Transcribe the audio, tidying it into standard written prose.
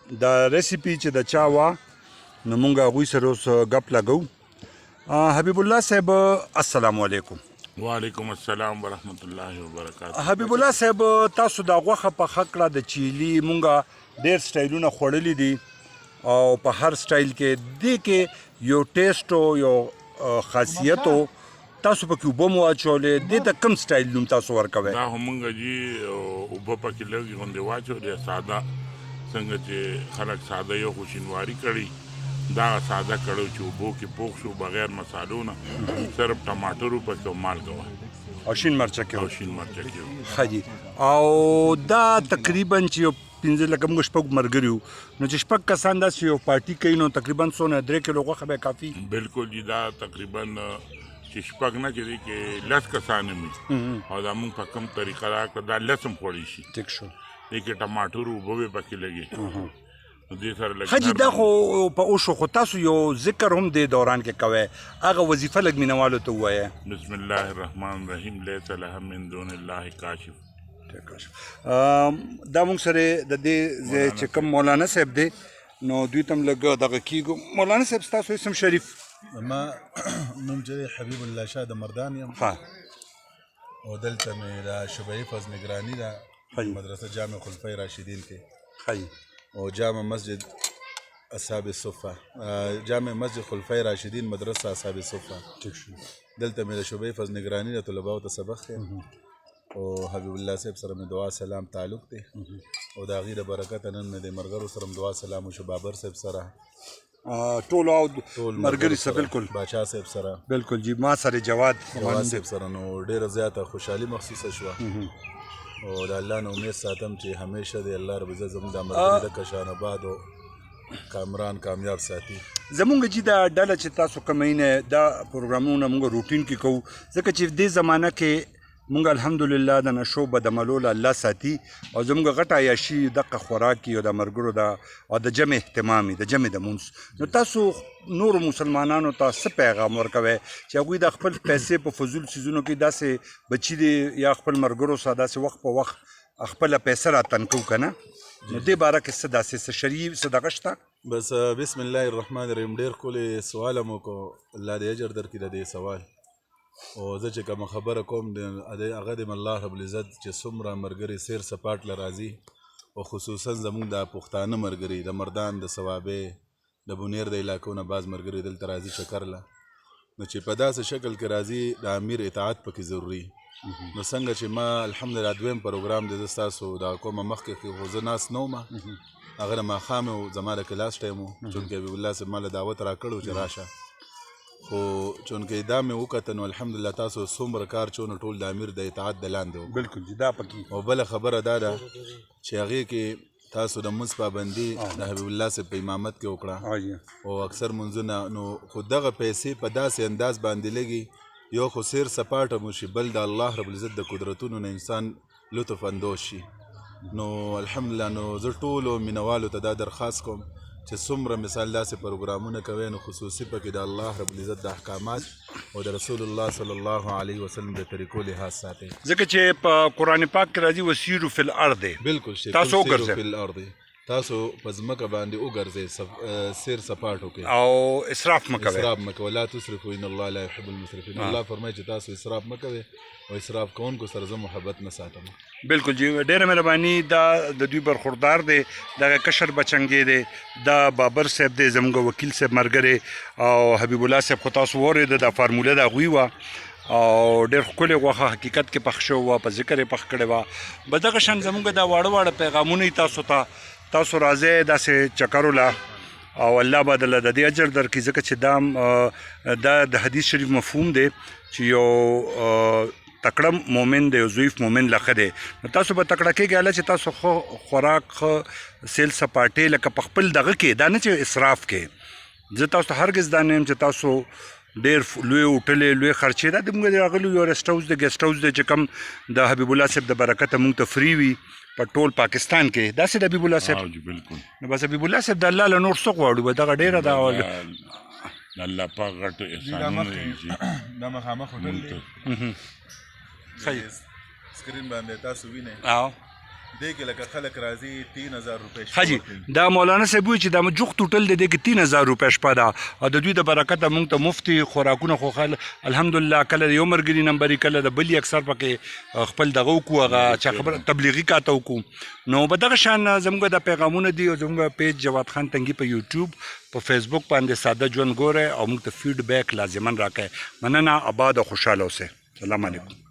دا ریسیپي چې د چا وه نو مونږ هغوی سره اوس ګپ لګو حبیب الله صاحب السلام علیکم. وعلیکم السلام ورحمت الله وبرکاته. حبیب الله صاحب تاسو دا غوښه پخه کړه د چیلي مونږه ډېر سټایلونه خوړلي دي او په هر سټایل کې دې کې یو ټیسټ او یو خاصیت او تاسو پکې اوبه مو اچولې دې ته کوم سټایل نوم تاسو ورکوئ؟ دا خو مونږ جي اوبه پکې لږې غوندې واچولې ساده څنګه چې خلک ساده یو خو شینواري کړي دا ساده کړو چې اوبو کې پوخ شو بغیر مسالو نه صرف ټماټرو پکې او مالګه وه او شین مرچه کې او شین مرچه کې وه. ښه جي او دا تقریبا چې یو پنځه لکه موږ شپږ ملګري وو نو چې شپږ کسان داسې یو پارټي کوي نو تقریبا څونه 3 کیلو غوښه به کافي؟ بالکل جي دا تقریبا چې شپږ نه چې دی کې 10 کسان مې او دا مونږ په کوم طریقه راکړه دا 10 هم خوړی شي. ټیک شو. دې کې ټماټر اوبه به پکې لګي نو دې سره لږ حاجي دا خو په اوشو خو تاسو یو ذکر هم دې دوران کې کوئ هغه وظیفه لږ مینوالو ته ووایه. بسم الله الرحمن الرحیم لیس لها من دون الله کاشف. دا مونږ سره د دې چې کوم مولانا صاحب دی نو دوی ته هم لږ دغه کېږو. مولانا صاحب ستاسو اسم شریف؟ ما نوم چې حبیب الله شاه د مردان یم او دلته مې د شبعي فض نگراني ده مدرسه جامع خلفای راشدین کې او جامع مسجد اصحاب الصفه جامع مسجد خلفای راشدین مدرسه اصحاب الصفه دلته مې د شبعي فض نگراني د طلباو ته سبق دی او حبیب الله صاحب سره مې دعا سلام تعلق دی او د هغې د برکته نن مې د ملګرو سره دعا سلام وشو بابر صاحب سره ټول او مرګري سره بالکل باچا صاحب سره بالکل جی ما سره جواد صاحب سره نو ډیره زیاته خوشحالي محسوسه شوه او د الله نه امید ساتم چې همیشه د الله رب عزت زموږ د مرګري د کشان آباد او کامران کامیاب ساتي. زمونږ جی دا ډله چې تاسو کومینه دا پروګرامونه موږ روټین کې کوو ځکه چې دې زمانه کې مونږ الحمدلله د نشو بدعملو له الله ساتي او زموږ غټه عیاشي دغه خوراک او د ملګرو او د جمع اهتمام د جمع د مونځ نو تاسو نورو مسلمانانو ته څه پیغام ورکوئ چې هغوی د خپل پیسې په فضول څیزونو کې داسې بچي دي یا خپل ملګرو سره داسې وخت په وخت خپله پیسه راتنکو که نه نو دې باره کې څه داسې څه شرعي څه دغه شته؟ بس بسم الله الرحمن الرحیم ډېر ښکلی سوال مو وکړو الله دې اجر درکړي د دې سوال او زه چې کومه خبره کوم هغه د الله رب العزت چې څومره ملګري سیر سپاټ له راځي او خصوصا زموږ د پښتانه ملګري د مردان د صوابې د بونیر د علاقو نه بعض ملګري دلته راځي چکر له نو چې په داسې شکل کې راځي د امیر اطاعت پکې ضروري نو څنګه چې ما الحمدلله دویم پروګرام د ستاسو دا کومه مخکې خو زه ناست نه وم هغه د ماښام و زما د کلاس ټایم و چونکې حبیب الله صاحب ما له دعوت راکړی و چې راشه خو چونکې دا مې وکته نو الحمدلله تاسو څومره کار چونه ټول د امیر د اطاعت د لاندې و بالکل جی دا پکې او بله خبره دا ده چې هغې کې تاسو د مونځ پابندي د حبیب الله صاحب په امامت کې وکړه او اکثر مونځونه نو خو دغه پیسې په داسې انداز باندې لګي یو خو سیر سپاټه مو شي بل د الله رب العزت د قدرتونو نه انسان لطف اندوز شي نو الحمدلله نو زه ټولو مینوالو ته دا درخواست کوم چې څومره مثال داسې پروګرامونه کوي نو خصوصي پکې د الله رب العزت د احکامات او د رسول الله صلی الله علیه وسلم د طریقو لحاظ ساتي ځکه چې په قرآن پاک کې راځي وسیرو فی الارض بالکل تاسو وګرځئ فی الارض تاسو په ځمکه باندې وګرځئ سیر سپاټ وکړئ او اسراف مه کوئ اسراف مه کوئ لا تسرفوا ان الله لا يحب المسرفین الله فرمایي چې تاسو اسراف مه کوئ او اسراف کوونکو سره زه محبت نه ساتم. بالکل جی ډیره مهرباني دا د دوی برخوردار دی دغه کشر بچنګې دی دا بابر صاحب دی زموږ وکیل صاحب ملګری او حبیب الله صاحب خو تاسو واورېده دا فارموله د هغوی وه او ډېر ښکلې غوښه حقیقت کې پخ شوې وه په ذکر یې پخ کړې وه به دغه شان زموږ دا واړه واړه پیغامونه یې تاسو راځئ داسې چکرو له او الله به دله د دې اجر درکړي ځکه چې دا د حدیث شریف مفهوم دی چې یو تکړه مومن دی یو ضعیف مومن له ښه دی نو تاسو به تکړه کېږئ هله چې تاسو ښه خوراک ښه سیل سپاټې لکه په خپل دغه کې دا نه چې اسراف کې زه تاسو ته هرګز دا نه یم چې تاسو ډېر لوی هوټلې لوی خرچې دا د موږ د راغلو یو رسټ هاوس د ګیسټ هاوس دی چې کوم د حبیب الله صاحب د برکته موږ ته فری وي په ټول پاکستان کې داسې د حبیب الله صاحب بالکل نو بس حبیب الله صاحب د الله له نور څه غواړو به دغه ډېره د الله پاک غټ احسانونه دي دا مخامخ هوټل دی ښه سکرین باندې تاسو وینئ دې کې لکه خلک راځي 3000 روپۍ شپه حاجی ورکوي. دا مولانا صاحب وایي چې دا جوخت ټوټل د دې کې 3000 روپۍ شپه ده او د دوی د برکته موږ ته مفتي خوراکونه خو الحمدلله کله د یو ملګري نمبرې کله د بلې اکثر پکې خپل دغه وکړو هغه چې خبره تبلیغي کاته وکړو نو په دغه شان زموږ د پیغامونه دي او زموږ پیج جواد خان تنګي په یوټیوب په فیسبوک باندې ساده ژوند ګوره او موږ ته فیډبیک لازما راکړئ مننه آباد او خوشحاله اوسئ سلام علیکم